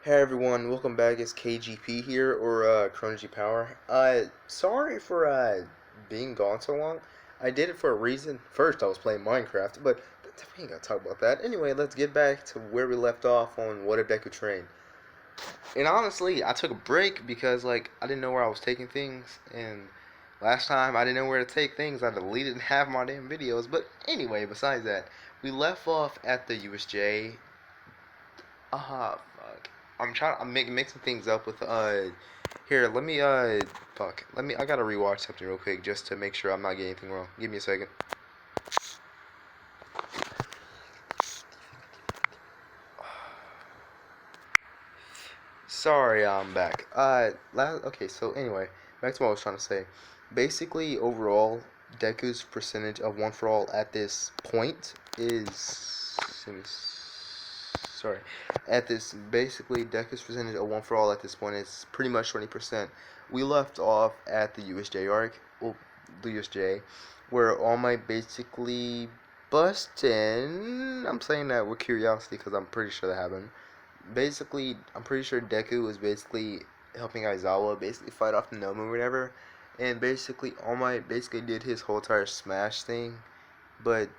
Hey everyone, welcome back. It's KGP here, or Chronology Power. Sorry for being gone so long. I did it for a reason. First, I was playing Minecraft, but we ain't gotta talk about that. Anyway, let's get back to where we left off on What If Deku Train. And honestly, I took a break because I didn't know where I was taking things, and last time I didn't know where to take things. I deleted half my damn videos. But anyway, besides that, we left off at the USJ. Fuck. I'm mixing things up with here, let me fuck. I gotta rewatch something real quick just to make sure I'm not getting anything wrong. Give me a second. Sorry, I'm back. Okay, so anyway, back to what I was trying to say. Basically, overall, Deku's percentage of one for all at this point is sorry. At this basically Deku's percentage of one for all at this point is pretty much 20%. We left off at the USJ arc, well, the USJ, where All Might basically bust in. I'm saying that with curiosity because I'm pretty sure that happened. Basically, I'm pretty sure Deku was basically helping Aizawa basically fight off the Nomu or whatever, and basically All Might basically did his whole entire smash thing, but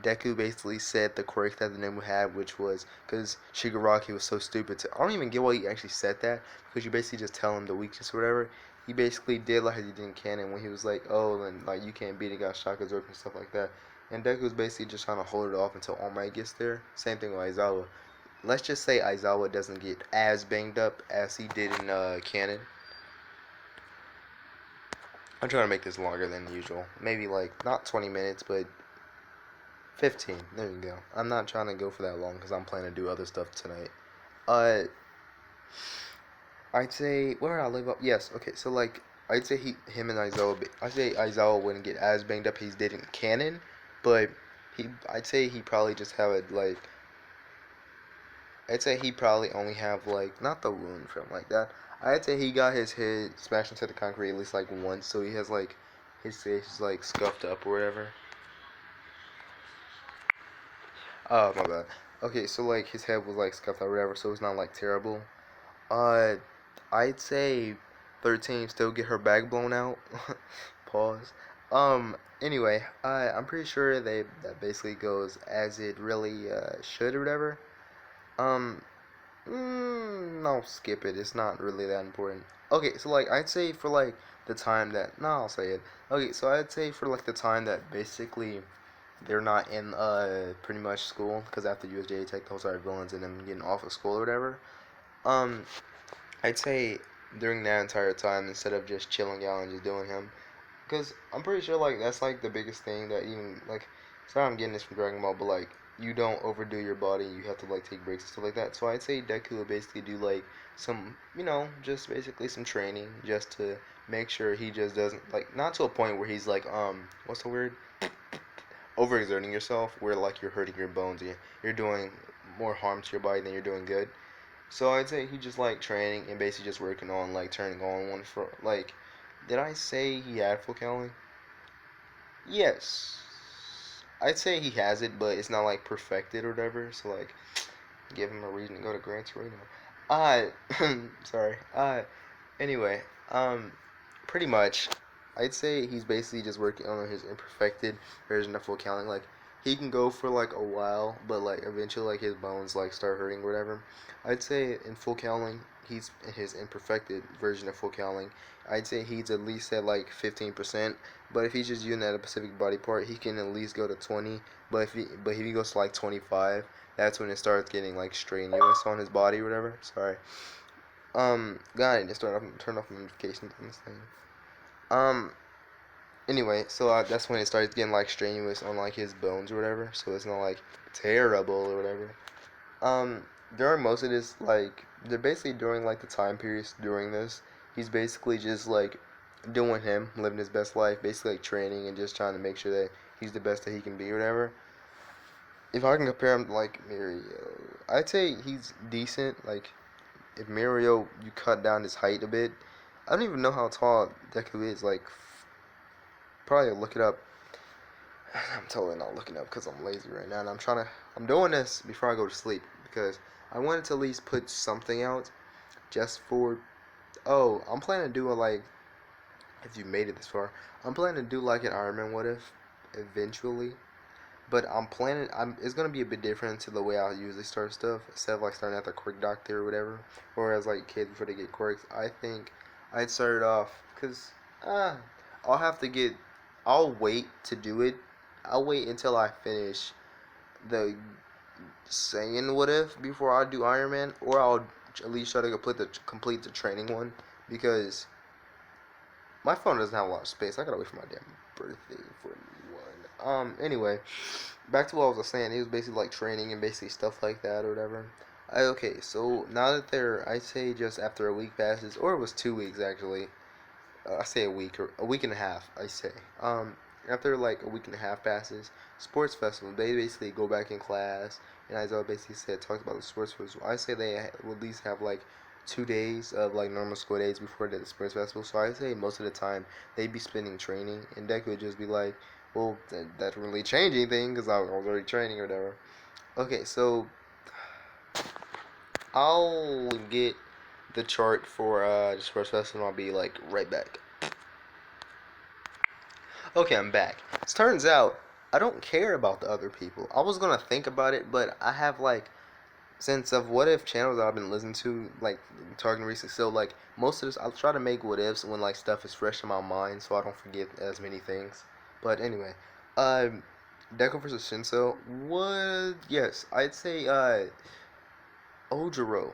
Deku basically said the quirk that the Nomu had, which was because Shigaraki was so stupid. I don't even get why he actually said that, because you basically just tell him the weakness or whatever. He basically did like he did in canon when he was like, oh, and like you can't beat a guy Shaka Zerk and stuff like that. And Deku was basically just trying to hold it off until All Might gets there. Same thing with Aizawa. Let's just say Aizawa doesn't get as banged up as he did in canon. I'm trying to make this longer than usual. Maybe like not 20 minutes, but 15. There you go. I'm not trying to go for that long because I'm planning to do other stuff tonight. Uh, I'd say where I live up. Yes. Okay. So I'd say him and Aizawa. I'd say Aizawa wouldn't get as banged up as he did in canon, but I'd say he probably just have it like. I'd say he probably only have like not the wound from like that. I'd say he got his head smashed into the concrete at least like once, so he has like his face is like scuffed up or whatever. Oh my bad. Okay, so like his head was like scuffed or whatever, so it's not like terrible. Uh, I'd say 13 still get her bag blown out. Pause. Anyway, I'm pretty sure that basically goes as it really should or whatever. Um, no, skip it. It's not really that important. Okay, so like I'd say for like the time that no, I'll say it. Okay, so I'd say for like the time that basically they're not in pretty much school because after USJ take those are villains and them getting off of school or whatever. Um, I'd say during that entire time instead of just chilling out and just doing him, because I'm pretty sure like that's like the biggest thing that even like sorry I'm getting this from Dragon Ball, but like you don't overdo your body. You have to like take breaks and stuff like that. So I'd say Deku will basically do like some just basically some training just to make sure he just doesn't like not to a point where he's like what's the word overexerting yourself where like you're hurting your bones. You're doing more harm to your body than you're doing good. So I'd say he just like training and basically just working on like turning on one for like. Did I say he had full calorie? Yes. I'd say he has it, but it's not like perfected or whatever. So like, give him a reason to go to Gran Torino. Uh, sorry. Anyway, pretty much, I'd say he's basically just working on his imperfected version of full counting. Like, he can go for like a while, but like eventually, like his bones like start hurting or whatever. I'd say in full counting, he's in his imperfected version of full counting. I'd say he's at least at like 15%. But if he's just using that specific body part, he can at least go to 20. But if he goes to like 25, that's when it starts getting like strenuous on his body or whatever. Sorry. God, I need to turn off notifications on this thing. Um, anyway, so that's when it starts getting like strenuous on like his bones or whatever. So it's not like terrible or whatever. Um, during most of this, like they're basically during like the time periods during this, he's basically just like doing him, living his best life, basically like training and just trying to make sure that he's the best that he can be or whatever. If I can compare him to like Mirio, I'd say he's decent. Like if Mirio, you cut down his height a bit. I don't even know how tall Deku is. Like probably look it up. I'm totally not looking up because I'm lazy right now, and I'm doing this before I go to sleep because I wanted to at least put something out just for. Oh, I'm planning to do a like. If you made it this far, I'm planning to do like an Iron Man what if eventually. But I'm planning. It's gonna be a bit different to the way I usually start stuff. Instead of like starting at the quirk doctor or whatever, or as like kids before they get quirks. I think I'd start it off because I'll have to get. I'll wait to do it. I'll wait until I finish the saying what if before I do Iron Man, or I'll at least try to complete the training one because my phone doesn't have a lot of space. I gotta wait for my damn birthday for one. Anyway, back to what I was saying. It was basically like training and basically stuff like that or whatever. Okay, so now that they're, I say just after a week passes, or it was 2 weeks actually. I say a week or a week and a half. I say. After like a week and a half passes, sports festival. They basically go back in class, and Isaiah basically said talked about the sports festival. I say they will at least have like 2 days of like normal school days before the sports festival. So I say most of the time they'd be spending training, and Deku would just be like, "Well, that doesn't really change anything because I was already training or whatever." Okay, so I'll get the chart for the sports festival. I'll be like right back. Okay, I'm back. It turns out I don't care about the other people. I was gonna think about it, but I have like sense of what if channels that I've been listening to, like talking recently. So like most of this, I'll try to make what ifs when like stuff is fresh in my mind, so I don't forget as many things. But anyway, um, Deku versus Shinso. What? Yes, I'd say Ojiro.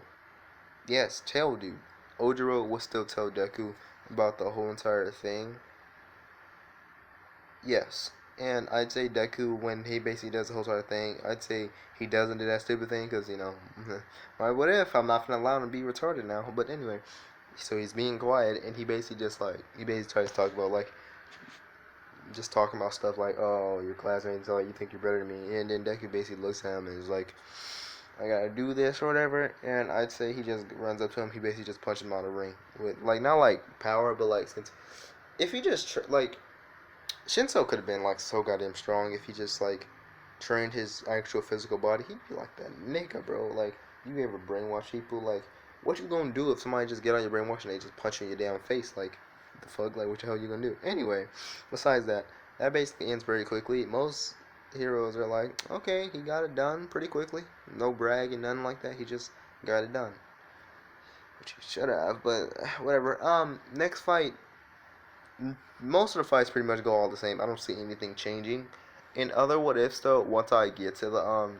Yes, tell dude. Ojiro will still tell Deku about the whole entire thing. Yes. And I'd say Deku, when he basically does the whole sort of thing, I'd say he doesn't do that stupid thing because, why, what if I'm not gonna allow him to be retarded now? But anyway, so he's being quiet and he basically just like, he basically tries to talk about like, just talking about stuff like, oh, your classmates, like, you think you're better than me. And then Deku basically looks at him and is like, I gotta do this or whatever. And I'd say he just runs up to him, he basically just punches him out of the ring. With, like, not like power, but like, since, if he just, like, Shinso could have been like so goddamn strong if he just like trained his actual physical body. He'd be like that nigga, bro. Like, you ever brainwash people? Like, what you gonna do if somebody just get on your brainwash and they just punch you in your damn face? Like, the fuck? Like, what the hell you gonna do? Anyway, besides that, that basically ends very quickly. Most heroes are like, okay, he got it done pretty quickly. No bragging, nothing like that. He just got it done. Which he should have, but whatever. Next fight, most of the fights pretty much go all the same. I don't see anything changing. In other what ifs though, once I get to the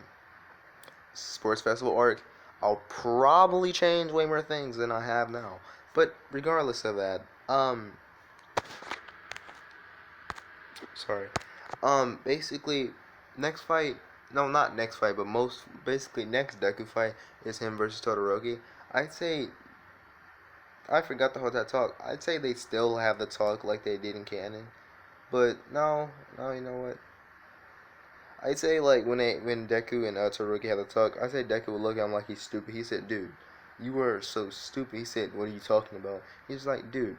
sports festival arc, I'll probably change way more things than I have now. But regardless of that, sorry. Basically, next fight, no, not next fight, but most basically next Deku fight is him versus Todoroki. I'd say I forgot the whole that talk. I'd say they still have the talk like they did in canon. But no, no, you know what? I'd say like when Deku and Todoroki had the talk, I said Deku would look at him like he's stupid. He said, "Dude, you were so stupid." He said, "What are you talking about?" He's like, "Dude,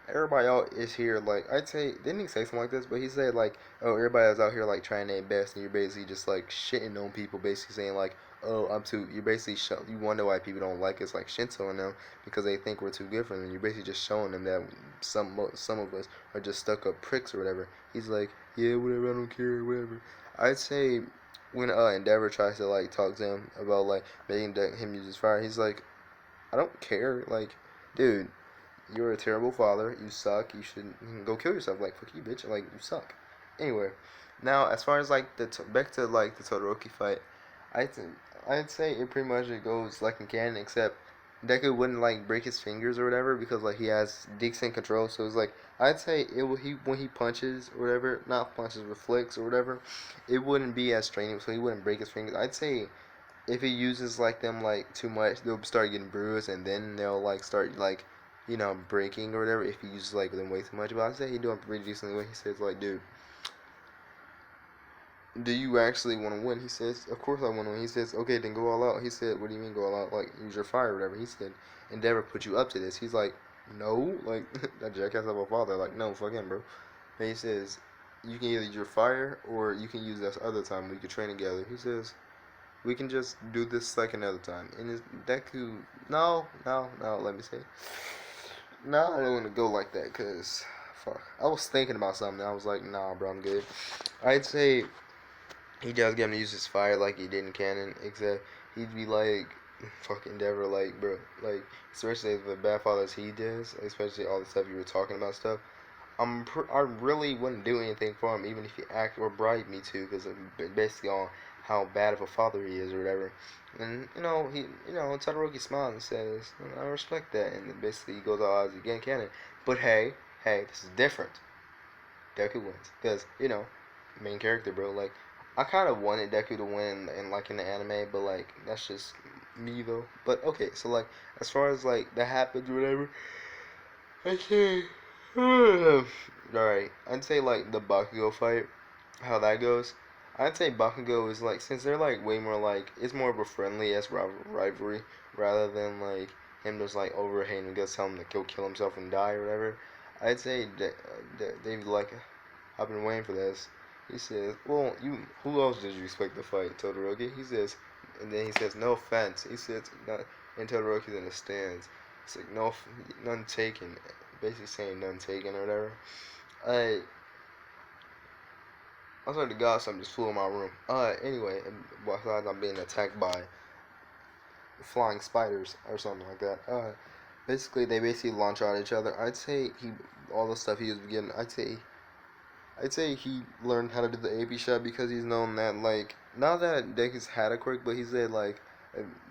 everybody out is here." Like I'd say, didn't he say something like this? But he said like, "Oh, everybody is out here like trying their best, and you're basically just like shitting on people, basically saying like." Oh, I'm too. You basically you wonder why people don't like us, like Shinto and them, because they think we're too good for them. You're basically just showing them that some of us are just stuck up pricks or whatever. He's like, yeah, whatever. I don't care, whatever. I'd say when Endeavor tries to like talk to him about like making him use his fire, he's like, I don't care. Like, dude, you're a terrible father. You suck. You should go kill yourself. Like, fuck you, bitch. Like, you suck. Anyway, now as far as like back to like the Todoroki fight, I think I'd say it pretty much it goes like in canon, except Deku wouldn't like break his fingers or whatever because like he has decent control. So it's like I'd say it will he when he punches or whatever, not punches with flicks or whatever, it wouldn't be as straining. So he wouldn't break his fingers. I'd say if he uses like them like too much, they'll start getting bruised and then they'll like start like breaking or whatever. If he uses like them way too much, but I'd say he doing pretty decently. When he says like, dude, do you actually want to win? He says, of course I want to win. He says, okay, then go all out. He said, what do you mean go all out? Like, use your fire or whatever. He said, Endeavor put you up to this. He's like, no. Like, that jackass of a father. Like, no, fuck him, bro. And he says, you can either use your fire or you can use this other time we could train together. He says, We can just do this like another time. And is Deku? No, no, no. Let me say. No, I don't want to go like that because fuck. I was thinking about something. I was like, nah, bro, I'm good. I'd say he does get him to use his fire like he did in canon, except he'd be like fucking Endeavor, like bro, like especially the bad fathers he does, especially all the stuff you were talking about stuff. I really wouldn't do anything for him, even if he act or bribe me to, because basically on how bad of a father he is or whatever. And Todoroki smiles and says, "I respect that," and then basically he goes all out again, canon. But hey, this is different. Deku wins, because main character, bro. Like, I kind of wanted Deku to win in the anime, but like that's just me though. But okay, so like as far as like that happens or whatever, okay. Alright, I'd say like the Bakugo fight, how that goes. I'd say Bakugo is like, since they're like way more like, it's more of a friendly as rivalry rather than like him just like overhating and just telling him to go kill himself and die or whatever. I'd say that they've like, I've been waiting for this. He says, well, who else did you expect to fight, Todoroki? He says, and then he says, no offense. He says, not, and Todoroki's in the stands. It's like, no, none taken. Basically saying none taken or whatever. I swear to God, something just flew in my room. Anyway, besides I'm being attacked by flying spiders or something like that. Basically, they basically launch out at each other. I'd say all the stuff he was getting, I'd say he learned how to do the AP shot because he's known that, like, not that Deku's had a quirk, but he said, like,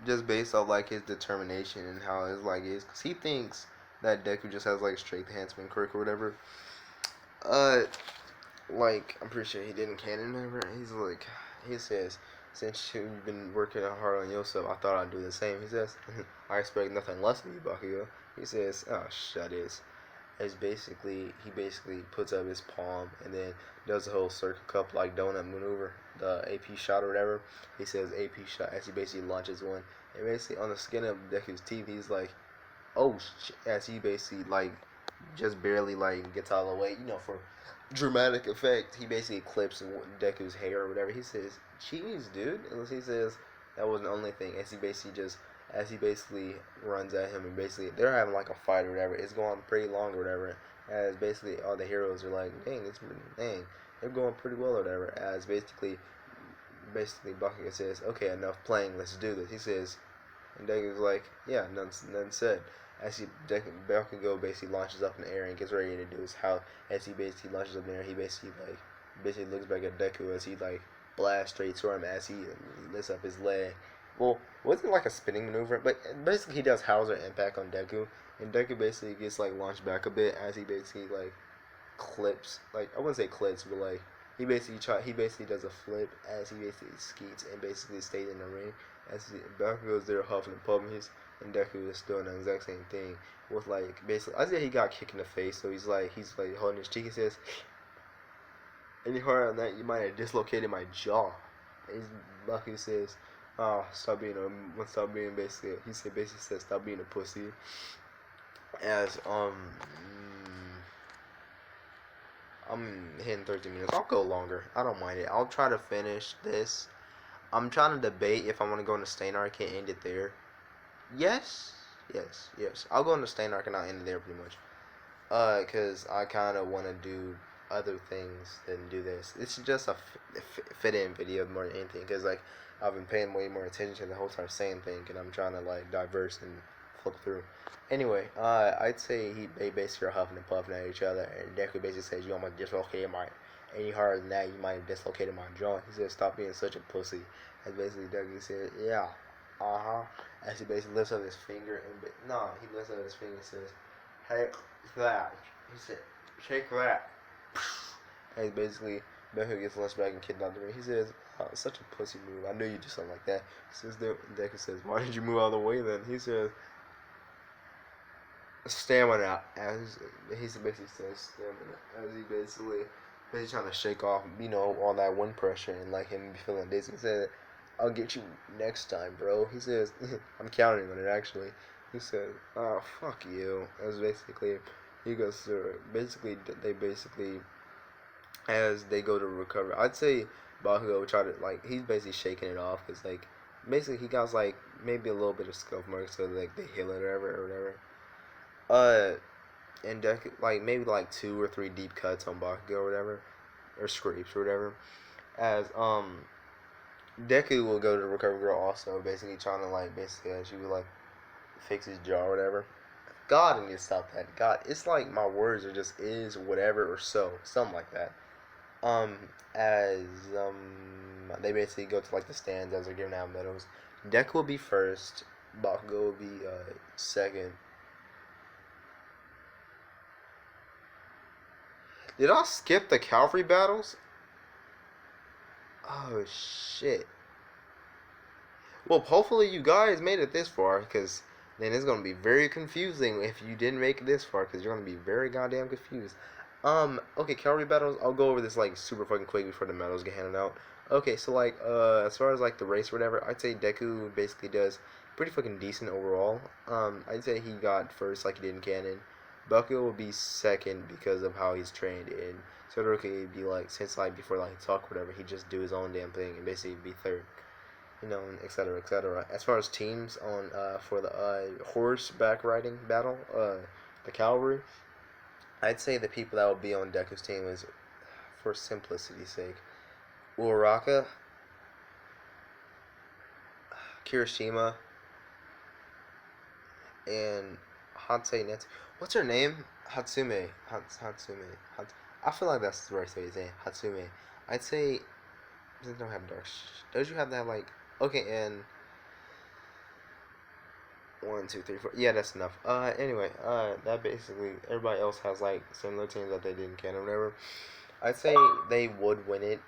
just based off, like, his determination and how his, like, is. Because he thinks that Deku just has, like, straight enhancement quirk or whatever. Uh, like, I'm pretty sure he didn't canon ever. He's like, he says, since you've been working hard on yourself, I thought I'd do the same. He says, I expect nothing less of you, Bakugo. He says, oh, shut it. It's basically, he basically puts up his palm and then does the whole circle cup like donut maneuver, the AP shot or whatever. He says AP shot as he basically launches one. And basically on the skin of Deku's teeth, he's like, oh, as he basically like just barely like gets out of the way, for dramatic effect. He basically clips Deku's hair or whatever. He says, "Jeez, dude," and he says that wasn't the only thing. As he basically runs at him and basically they're having like a fight or whatever. It's going pretty long or whatever. As basically all the heroes are like, dang, they're going pretty well or whatever. As basically Bakugo says, okay, enough playing, let's do this. He says, and Deku's like, yeah, none said. As Bakugo basically launches up in the air and gets ready to do his how. As he basically launches up in the air, he basically looks back at Deku as he like blasts straight to him as he lifts up his leg. Well, it wasn't like a spinning maneuver, but basically he does Hauser impact on Deku, and Deku basically gets like launched back a bit as he basically like clips, like I wouldn't say clips, but like he basically does a flip as he basically skeets and basically stays in the ring. As Bakugo's there huffing and puffing, and Deku is doing the exact same thing with like basically. I said he got kicked in the face, so he's like holding his cheek. He says, "Any harder than that, you might have dislocated my jaw." And Bakugo says, "Oh, stop being basically." He basically says, "Stop being a pussy." As I'm hitting 13 minutes. I'll go longer. I don't mind it. I'll try to finish this. I'm trying to debate if I want to go into Stain Arc and end it there. Yes. I'll go into Stain Arc and I'll end it there pretty much. Cause I kind of want to do other things than do this. It's just a fit-in video more than anything. Cause like I've been paying way more attention to the whole time saying thing, and I'm trying to like diverse and flip through. Anyway, I'd say they basically are huffing and puffing at each other, and Deku basically says, "You almost dislocated my. Any harder than that, you might have dislocated my jaw." He said, "Stop being such a pussy." And basically Deku said, "Yeah, As he basically lifts up his finger and he lifts up his finger and says, "Hey, that." He said, "Shake that." And basically Deku gets launched back and kicked out the ring. He says, "Oh, it's such a pussy move. I knew you do something like that." He says, Deku says, "Why did you move out of the way then?" He says, "Stamina." As he basically says stamina. As he basically trying to shake off, all that wind pressure and like him feeling dizzy. He said, "I'll get you next time, bro." He says, "I'm counting on it actually." He said, "Oh, fuck you." As basically, he goes through. They basically, as they go to recover, I'd say Bakugo try to like he's basically shaking it off because like basically he got like maybe a little bit of scuff marks, so like they heal it or whatever. And Deku like maybe like 2 or 3 deep cuts on Bakugo or whatever, or scrapes or whatever. As Deku will go to the Recovery Girl also, basically trying to like basically she would like fix his jaw or whatever. God, I need to stop that. God, it's like my words are just is whatever or so, something like that. Um, as they basically go to like the stands as they're giving out medals. Deku will be first. Bakugo will be second. Did I skip the cavalry battles? Oh shit. Well, hopefully you guys made it this far, because then it's gonna be very confusing if you didn't make it this far, because you're gonna be very goddamn confused. Okay, cavalry battles. I'll go over this like super fucking quick before the medals get handed out. Okay, so like, as far as like the race or whatever, I'd say Deku basically does pretty fucking decent overall. I'd say he got first like he did in canon. Bakugo will be second because of how he's trained, and Todoroki would be like, since like before like talk whatever, he just do his own damn thing and basically be third, you know, and etc. etc. As far as teams on for the horseback riding battle, the cavalry, I'd say the people that will be on Deku's team is, for simplicity's sake, Uraraka, Kirishima, and Hansei Netsu. What's her name? Hatsume. Hatsume. I feel like that's the right way to say it. Hatsume. I'd say they don't have dark. Don't you have that like? Okay, and 1, 2, 3, 4. Yeah, that's enough. Anyway, that basically everybody else has like similar teams that they didn't can or whatever. I'd say they would win it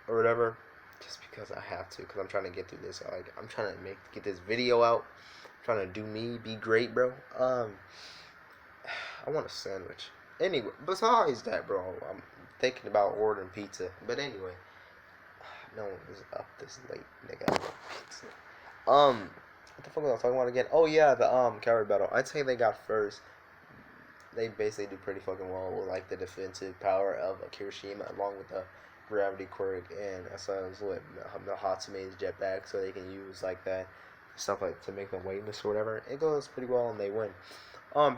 or whatever, just because I have to, because I'm trying to get through this. Like I'm trying to get this video out. I'm trying to do me, be great, bro. I want a sandwich. Anyway, besides that, bro, I'm thinking about ordering pizza. But anyway, no one is up this late, nigga. I want pizza. What the fuck was I talking about again? Oh yeah, the cavalry battle. I'd say they got first. They basically do pretty fucking well with like the defensive power of Kirishima, along with the gravity quirk, and as well as with the Hatsume's jetpack, so they can use like that stuff like to make them weightless or whatever. It goes pretty well, and they win.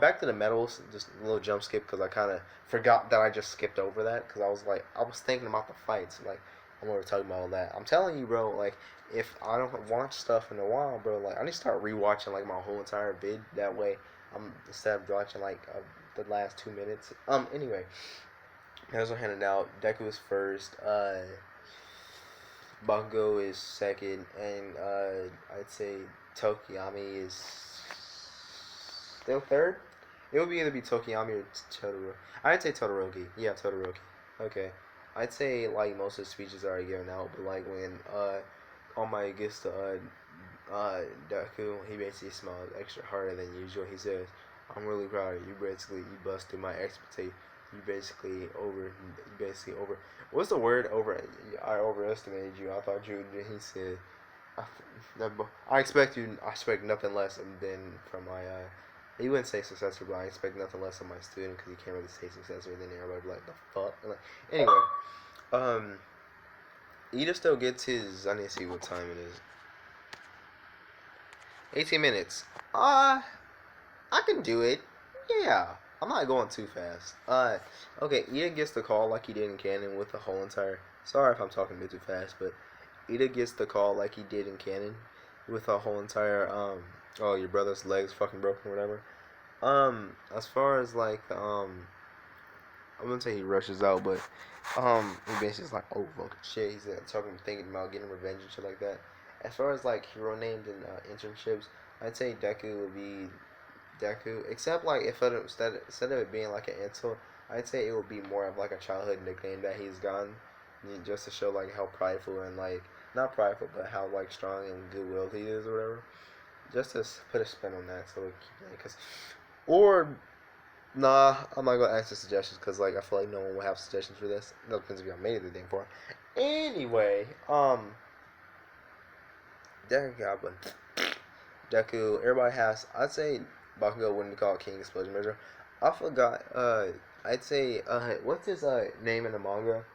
Back to the medals, just a little jump skip because I kind of forgot that I just skipped over that because I was thinking about the fights, like I'm over talking about all that. I'm telling you, bro, like if I don't watch stuff in a while, bro, like I need to start rewatching like my whole entire vid. That way, I'm instead of watching like the last 2 minutes. Anyway, medals are handed out. Deku is first. Bakugo is second, and I'd say Tokiyami is still third. It would either be Tokiyami or Todoroki. I'd say Todoroki. Yeah, Todoroki. Okay. I'd say like most of the speeches are already given out, but like when All Might gets to Deku, he basically smiles extra harder than usual. He says, "I'm really proud of you. Basically, you busted my expectation. You basically over. What's the word over? I overestimated you. I thought you." He said, I expect you. I expect nothing less than from my. He wouldn't say successor, but I expect nothing less from my student because he can't really say successor. And then everybody be like, "The fuck." Like, anyway, um, Ida still gets his. I need to see what time it is. 18 minutes. I can do it. Yeah. I'm not going too fast. Okay, Ida gets the call like he did in canon with the whole entire. Sorry if I'm talking a bit too fast, but Ida gets the call like he did in canon with the whole entire oh, your brother's leg's fucking broken or whatever. As far as like the I wouldn't say he rushes out, but he basically is like, oh fucking shit. He's thinking about getting revenge and shit like that. As far as like hero names and internships, I'd say Deku would be Deku. Except like if instead of it being like an insult, I'd say it would be more of like a childhood nickname that he's gotten, just to show like how prideful and like not prideful, but how like strong and goodwill he is or whatever. Just to put a spin on that, so because or nah, I'm not gonna ask for suggestions because like I feel like no one will have suggestions for this. No depends if y'all made the thing for. Anyway, Deku Goblin, Deku. Everybody has. I'd say Bakugo wouldn't be called King Explosion Measure. I forgot. I'd say. What's his name in the manga?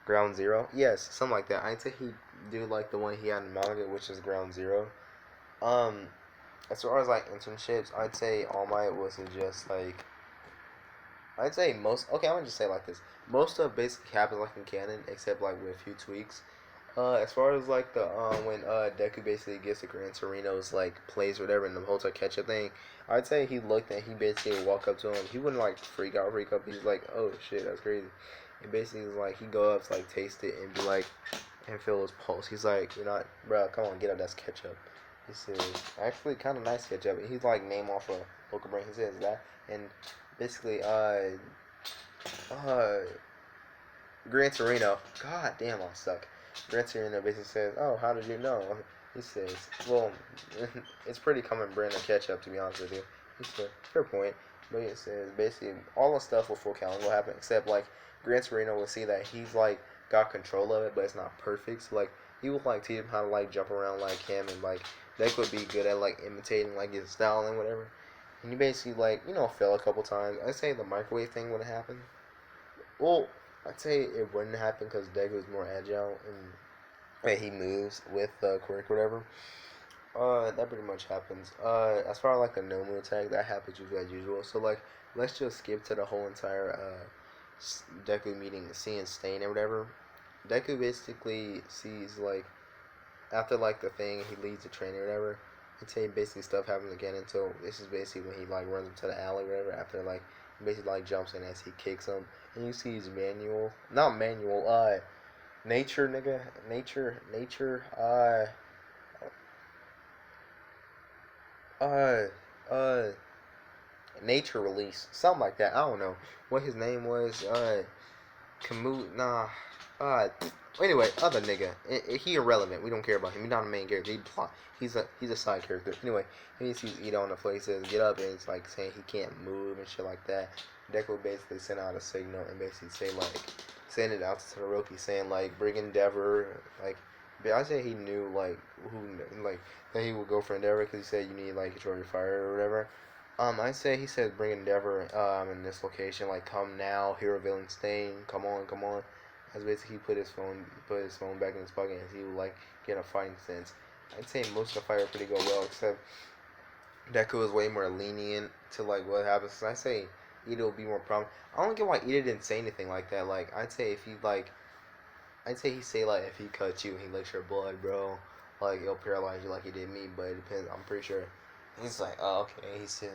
Ground Zero. Yes, something like that. I'd say he do like the one he had in manga, which is Ground Zero. Um, as far as like internships, I'd say All Might was just like I'd say most. Okay, I'm gonna just say it like this. Most of basically happens like in canon, except like with a few tweaks. As far as like the when Deku basically gets to Gran Torino's like place or whatever in the hotel catch-up thing, I'd say he looked and he basically would walk up to him. He wouldn't like freak up. He's like, oh shit, that's crazy. And basically was like he go up to like taste it and be like and feel his pulse. He's like, you're not, bro. Come on, get up. That's ketchup. He says actually kind of nice ketchup. And he's like name off a local brand. He says that and basically uh Gran Torino. God damn, I suck. Gran Torino basically says, "Oh, how did you know?" He says, "Well, it's pretty common brand of ketchup, to be honest with you." He said, "Fair point." But he says basically all the stuff with full calendar will happen, except like Gran Torino will see that he's like got control of it, but it's not perfect. So like he will like teach him how to like jump around like him, and like they could be good at like imitating like his style and whatever. And he basically like fell a couple times. I say the microwave thing would have happened. Well, I'd say it wouldn't happen because Deku is more agile and he moves with Quirk or whatever. That pretty much happens. As far as like the Nomu attack, that happens usually as usual. So like, let's just skip to the whole entire Deku meeting, seeing Stain or whatever. Deku basically sees like after like the thing, he leads the train or whatever. I'd say basically stuff happens again until this is basically when he like runs into the alley or whatever. After like he basically like jumps in as he kicks him, and you see his manual, not manual, nature nigga, nature, uh, uh, nature release, something like that. I don't know what his name was. Camus, nah. Uh, anyway, other nigga. He irrelevant. We don't care about him. He's not a main character. He's a side character. Anyway, he sees Ida on the floor. He says, "Get up," and it's like saying he can't move and shit like that. Deku basically sent out a signal and basically send it out to Todoroki saying like, bring Endeavor. Like, but I say he knew like who like that he would go for Endeavor because he said you need like control your fire or whatever. I say he said bring Endeavor in this location, like come now, hero villain Stain, come on, come on. As basically he put his phone back in his pocket and he would like get a fighting sense. I'd say most of the fight would pretty go well, except Deku is way more lenient to like what happens. So I say Ida will be more prominent. I don't get why Ida didn't say anything like that. Like I'd say he say like if he cuts you, he licks your blood, bro. Like he'll paralyze you like he did me. But it depends. I'm pretty sure. He's like, oh, okay. He said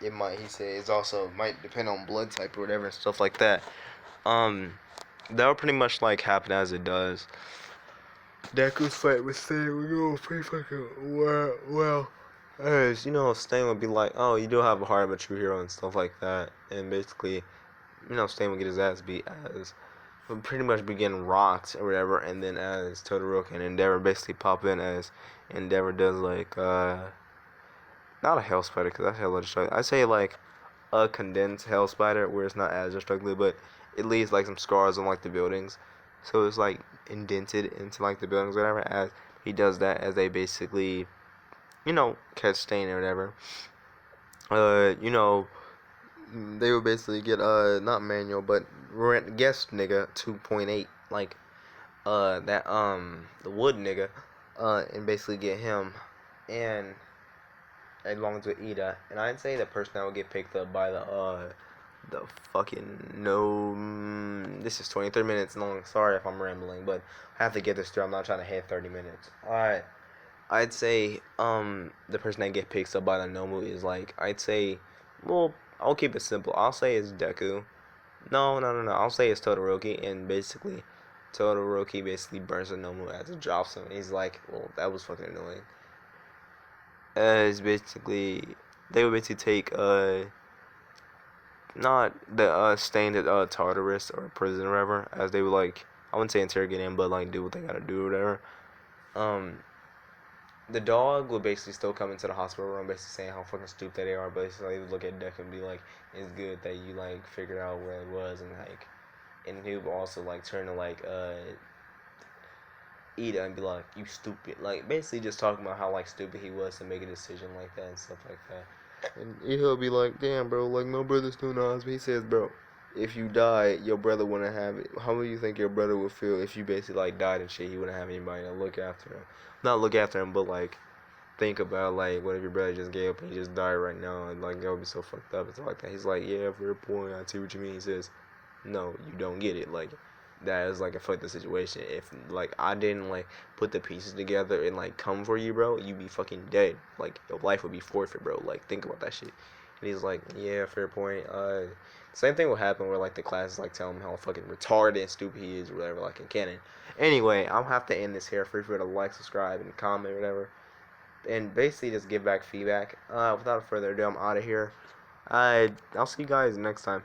it might. He said it's also might depend on blood type or whatever and stuff like that. Um, that would pretty much like happen as it does. Deku's fight with Stain would go pretty fucking well. As Stain would be like, oh, you do have a heart of a true hero and stuff like that, and basically, Stain would get his ass beat as would pretty much be getting rocked or whatever, and then as Todoroki and Endeavor basically pop in as Endeavor does like not a hell spider because that's hella destructive. I say like a condensed hell spider where it's not as destructive, but it leaves like some scars on like the buildings, so it's like indented into like the buildings, whatever. As he does that, as they basically, catch Stain or whatever. They would basically get not manual but rent guest nigga 2.8 like that the wood nigga and basically get him and along with Ida, and I'd say the person that would get picked up by the fucking no. This is 23 minutes long. Sorry if I'm rambling, but I have to get this through. I'm not trying to hit 30 minutes. Alright, I'd say the person that get picked up by the Nomu is like I'd say, well, I'll keep it simple. I'll say it's Deku. No. I'll say it's Todoroki, and basically Todoroki basically burns the Nomu as it drops him. He's like, well, that was fucking annoying. Is basically they would basically take not the Stain at Tartarus or prison or whatever, as they would like I wouldn't say interrogate him, but like do what they gotta do or whatever. Um the dog would basically still come into the hospital room basically saying how fucking stupid they are, but they would look at Deku and be like, it's good that you like figured out where it was, and he would also like turn to like Ida and be like, you stupid. Like, basically just talking about how, like, stupid he was to make a decision like that and stuff like that. And Ida will be like, damn, bro, like, my brother's doing all this. But he says, bro, if you die, your brother wouldn't have it. How would you think your brother would feel if you basically like died and shit? He wouldn't have anybody to look after him. Not look after him, but like think about like what if your brother just gave up and he just died right now and like that would be so fucked up and stuff like that. He's like, yeah, fair point. I see what you mean. He says, no, you don't get it. Like that is like a fucked up situation. If like I didn't like put the pieces together and like come for you, bro, you'd be fucking dead. Like your life would be forfeit, bro. Like think about that shit. And he's like, yeah, fair point. Same thing will happen where like the class is like telling him how fucking retarded and stupid he is or whatever, like in canon. Anyway, I'll have to end this here. Feel free to like, subscribe, and comment, or whatever, and basically just give back feedback. Without further ado, I'm out of here. I'll see you guys next time.